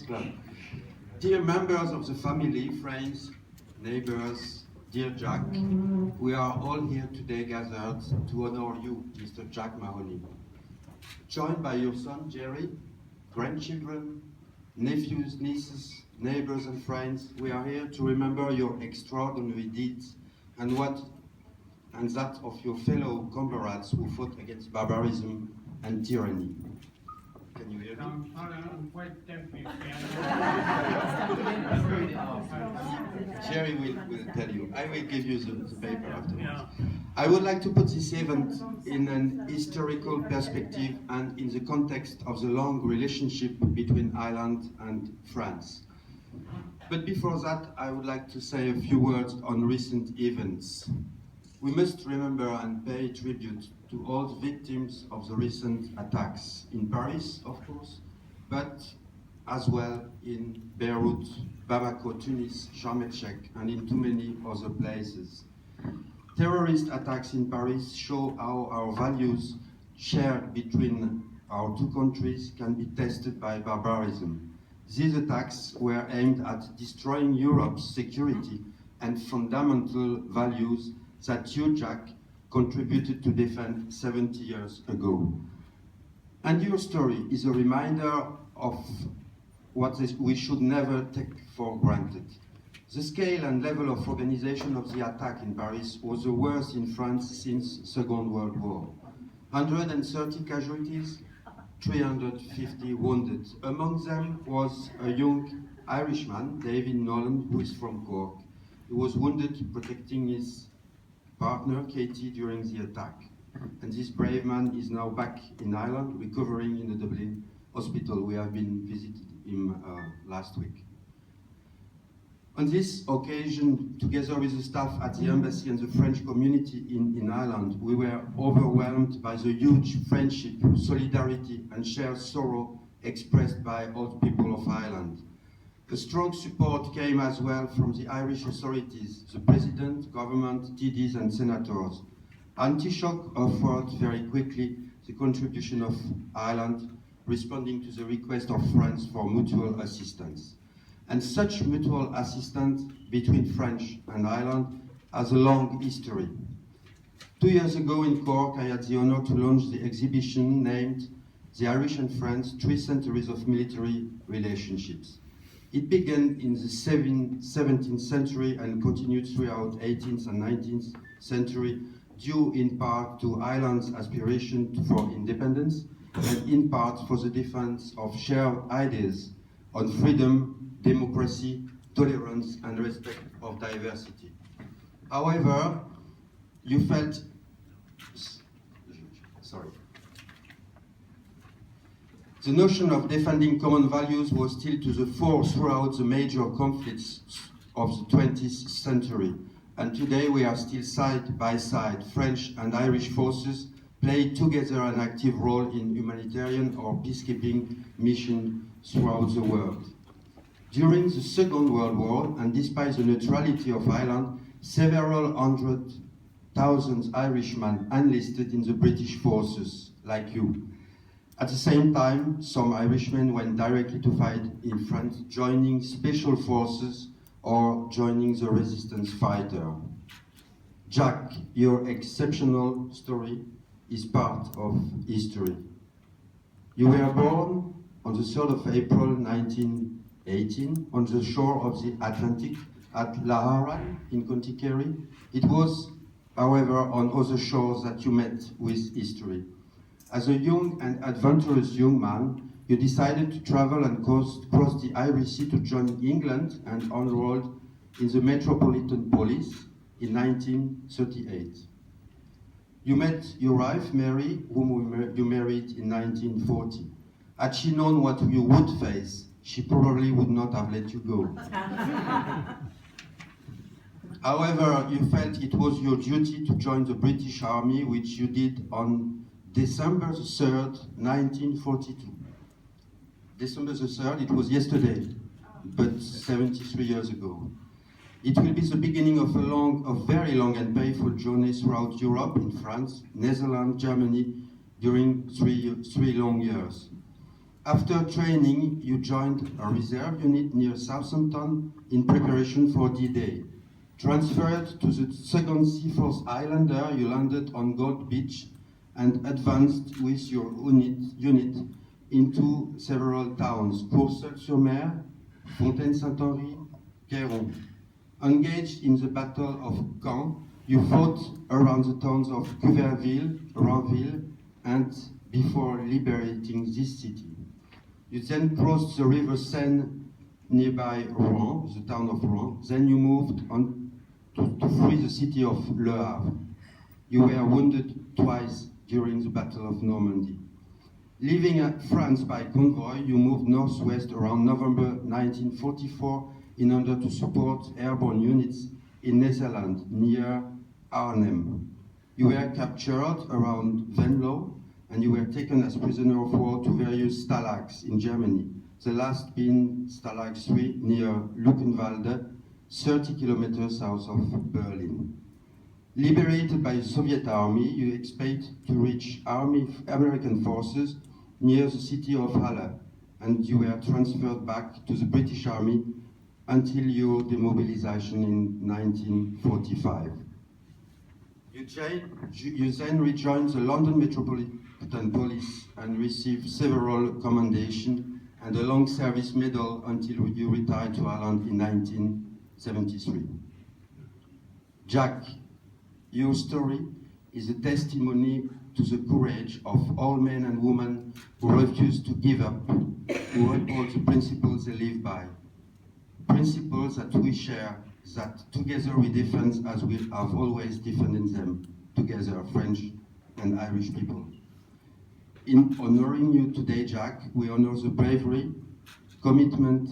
Club. Dear members of the family, friends, neighbors, dear Jack, we are all here today gathered to honor you, Mr. Jack Mahony. Joined by your son Jerry, grandchildren, nephews, nieces, neighbors and friends, we are here to remember your extraordinary deeds and that of your fellow comrades who fought against barbarism and tyranny. Can you hear me? I'm quite deaf. Jerry will tell you. I will give you the paper afterwards. Yeah. I would like to put this event in an historical perspective and in the context of the long relationship between Ireland and France. But before that, I would like to say a few words on recent events. We must remember and pay tribute to all the victims of the recent attacks in Paris, of course, but as well in Beirut, Bamako, Tunis, Sharm el-Sheikh, and in too many other places. Terrorist attacks in Paris show how our values shared between our two countries can be tested by barbarism. These attacks were aimed at destroying Europe's security and fundamental values that you, Jack, contributed to defend 70 years ago. And your story is a reminder of what we should never take for granted. The scale and level of organization of the attack in Paris was the worst in France since the Second World War. 130 casualties, 350 wounded. Among them was a young Irishman, David Nolan, who is from Cork. He was wounded protecting his partner, Katie, during the attack. And this brave man is now back in Ireland, recovering in the Dublin hospital. We have been visiting him last week. On this occasion, together with the staff at the embassy and the French community in Ireland, we were overwhelmed by the huge friendship, solidarity, and shared sorrow expressed by all the people of Ireland. A strong support came as well from the Irish authorities, the President, government, TDs and senators. Anti-Shock offered very quickly the contribution of Ireland, responding to the request of France for mutual assistance. And such mutual assistance between French and Ireland has a long history. 2 years ago in Cork, I had the honor to launch the exhibition named The Irish and France, 3 Centuries of Military Relationships. It began in the 17th century and continued throughout 18th and 19th century, due in part to Ireland's aspiration for independence and in part for the defense of shared ideas on freedom, democracy, tolerance, and respect of diversity. However, you felt, the notion of defending common values was still to the fore throughout the major conflicts of the 20th century. And today we are still side by side. French and Irish forces play together an active role in humanitarian or peacekeeping missions throughout the world. During the Second World War, and despite the neutrality of Ireland, several 100,000 Irishmen enlisted in the British forces, like you. At the same time, some Irishmen went directly to fight in France, joining special forces or joining the resistance fighter. Jack, your exceptional story is part of history. You were born on the 3rd of April 1918 on the shore of the Atlantic at La Haran in County Kerry. It was, however, on other shores that you met with history. As a young and adventurous young man, you decided to travel and cross the Irish Sea to join England and enrolled in the Metropolitan Police in 1938. You met your wife, Mary, whom you married in 1940. Had she known what you would face, she probably would not have let you go. However, you felt it was your duty to join the British Army, which you did on December the 3rd, 1942. December the 3rd, it was yesterday, but 73 years ago. It will be the beginning of a very long and painful journey throughout Europe, in France, Netherlands, Germany, during three long years. After training, you joined a reserve unit near Southampton in preparation for D-Day. Transferred to the 2nd Seaforth Islander, you landed on Gold Beach and advanced with your unit into several towns, Courseulles-sur-Mer, Fontaine-Saint-Henri, Queyron. Engaged in the Battle of Caen, you fought around the towns of Cuverville, Ranville, and before liberating this city. You then crossed the river Seine nearby Rouen, the town of Rouen. Then you moved on to free the city of Le Havre. You were wounded twice during the Battle of Normandy. Leaving France by convoy, you moved northwest around November 1944 in order to support airborne units in Netherlands near Arnhem. You were captured around Venlo, and you were taken as prisoner of war to various stalags in Germany, the last being Stalag 3 near Luckenwalde, 30 kilometers south of Berlin. Liberated by the Soviet army, you expect to reach American forces near the city of Halle, and you were transferred back to the British Army until your demobilization in 1945. You then rejoined the London Metropolitan Police and received several commendations and a long service medal until you retired to Ireland in 1973. Jack, your story is a testimony to the courage of all men and women who refuse to give up, who uphold the principles they live by. Principles that we share, that together we defend as we have always defended them together, French and Irish people. In honoring you today, Jack, we honor the bravery, commitment,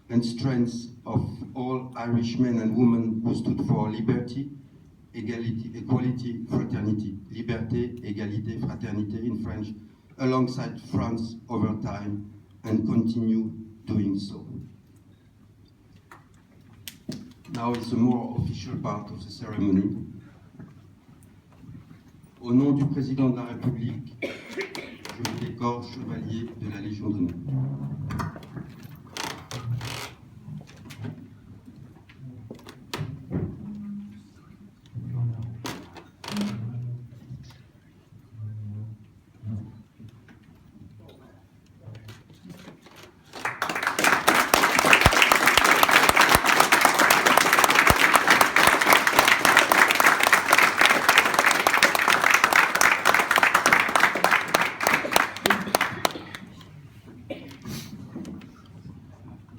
and strength of all Irish men and women who stood for liberty, equality, fraternity. Liberté, égalité, fraternité in French, alongside France over time, and continue doing so. Now it's the more official part of the ceremony. Au nom du Président de la République, je vous décore Chevalier de la Légion d'honneur.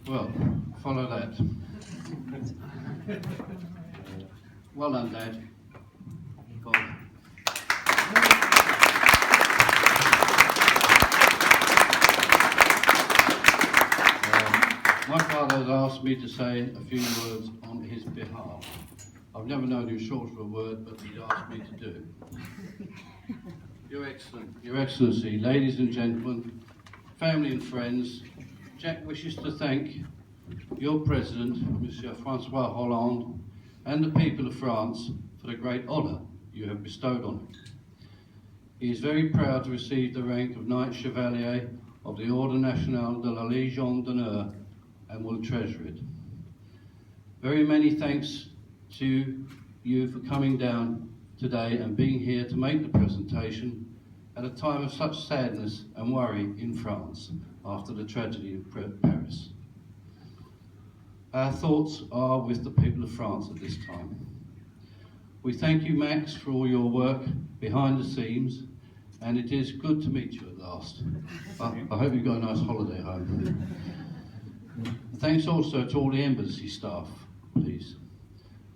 Well, follow that. Well done, Dad. Bob. My father has asked me to say a few words on his behalf. I've never known him short of a word, but he's asked me to do it. Your Excellency, ladies and gentlemen, family and friends, Jack wishes to thank your President, Monsieur Francois Hollande, and the people of France for the great honour you have bestowed on him. He is very proud to receive the rank of Knight Chevalier of the Ordre National de la Légion d'honneur and will treasure it. Very many thanks to you for coming down today and being here to make the presentation at a time of such sadness and worry in France after the tragedy of Paris. Our thoughts are with the people of France at this time. We thank you, Max, for all your work behind the scenes, and it is good to meet you at last. I hope you've got a nice holiday home. Thanks also to all the embassy staff, please,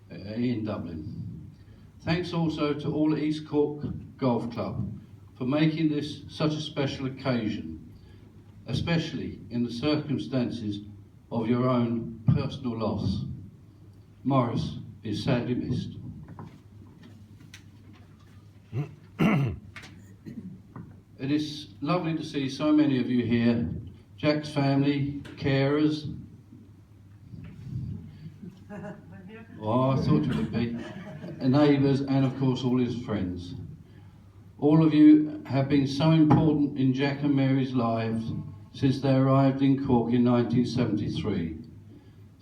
in Dublin. Thanks also to all the East Cork Golf Club for making this such a special occasion, especially in the circumstances of your own personal loss. Morris is sadly missed. It is lovely to see so many of you here, Jack's family, carers. Oh, I thought you would be. Neighbours, and of course all his friends. All of you have been so important in Jack and Mary's lives since they arrived in Cork in 1973.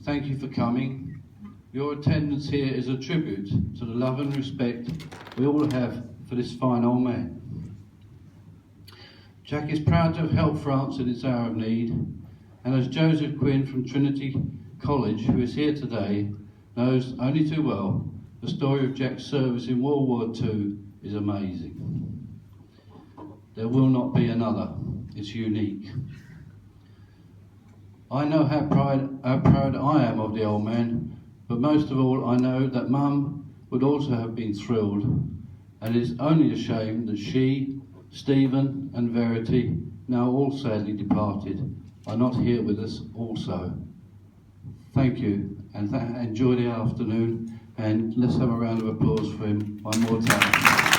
Thank you for coming. Your attendance here is a tribute to the love and respect we all have for this fine old man. Jack is proud to have helped France in its hour of need, and as Joseph Quinn from Trinity College, who is here today, knows only too well, the story of Jack's service in World War II is amazing. There will not be another. It's unique. I know how proud I am of the old man, but most of all I know that Mum would also have been thrilled, and it is only a shame that she, Stephen and Verity, now all sadly departed, are not here with us also. Thank you, and enjoy the afternoon, and let's have a round of applause for him one more time.